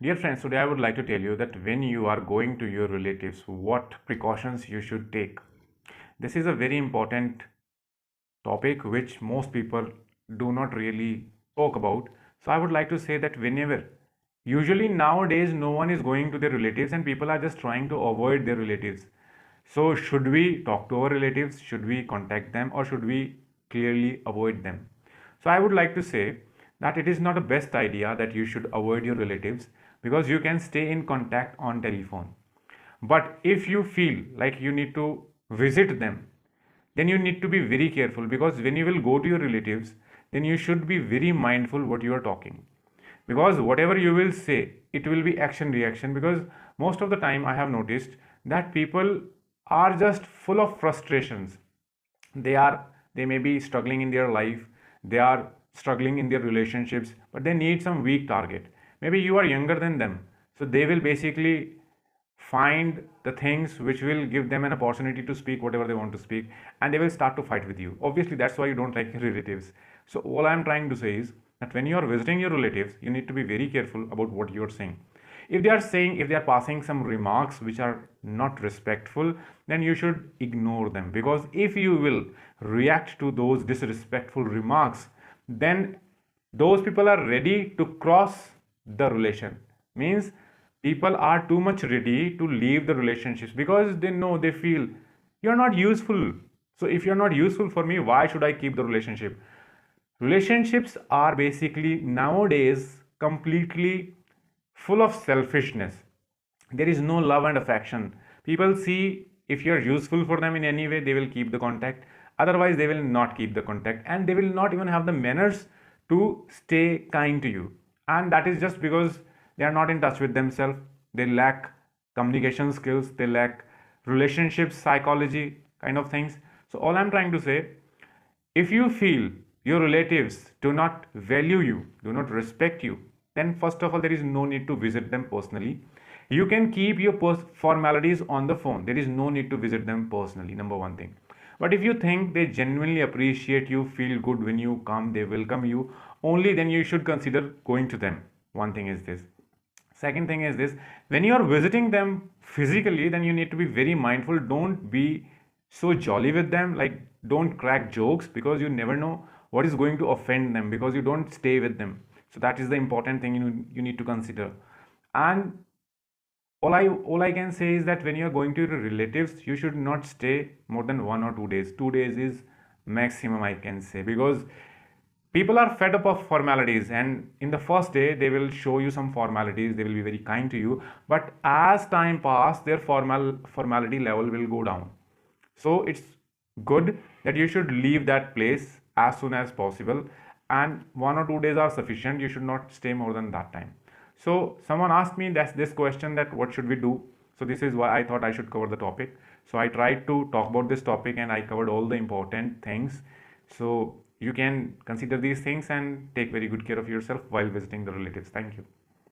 Dear friends, today I would like to tell you that when you are going to your relatives, what precautions you should take. This is a very important topic which most people do not really talk about. So I would like to say that usually nowadays, no one is going to their relatives and people are just trying to avoid their relatives. So should we talk to our relatives? Should we contact them or should we clearly avoid them? So I would like to say that it is not a best idea that you should avoid your relatives because you can stay in contact on telephone. But if you feel like you need to visit them, then you need to be very careful because when you will go to your relatives, then you should be very mindful what you are talking. Because whatever you will say, it will be action reaction. Because most of the time, I have noticed that people are just full of frustrations. They may be struggling in their life, they are struggling in their relationships, but they need some weak target. Maybe you are younger than them, so they will basically find the things which will give them an opportunity to speak whatever they want to speak, and they will start to fight with you. Obviously that's why you don't like your relatives. So all I'm trying to say is that when you are visiting your relatives, you need to be very careful about what you're saying. If they are passing some remarks which are not respectful, then you should ignore them, because if you will react to those disrespectful remarks, then those people are ready to cross the relation. Means people are too much ready to leave the relationships because they feel you're not useful. So if you're not useful for me, why should I keep the relationship? Relationships are basically nowadays completely full of selfishness. There is no love and affection. People see if you're useful for them in any way, they will keep the contact. Otherwise, they will not keep the contact and they will not even have the manners to stay kind to you. And that is just because they are not in touch with themselves. They lack communication skills, they lack relationships, psychology kind of things. So, all I'm trying to say, if you feel your relatives do not value you, do not respect you, then first of all, there is no need to visit them personally. You can keep your formalities on the phone. There is no need to visit them personally, number one thing. But if you think they genuinely appreciate you, feel good when you come, they welcome you, only then you should consider going to them. One thing is this. Second thing is this, when you are visiting them physically, then you need to be very mindful. Don't be so jolly with them, like don't crack jokes, because you never know what is going to offend them because you don't stay with them. So that is the important thing you need to consider. And all I can say is that when you are going to your relatives, you should not stay more than 1 or 2 days. 2 days is maximum, I can say, because people are fed up of formalities, and in the first day they will show you some formalities, they will be very kind to you, but as time pass, their formality level will go down. So it's good that you should leave that place as soon as possible, and 1 or 2 days are sufficient. You should not stay more than that time. So someone asked me this question, that what should we do? So this is why I thought I should cover the topic. So I tried to talk about this topic and I covered all the important things. So you can consider these things and take very good care of yourself while visiting the relatives. Thank you.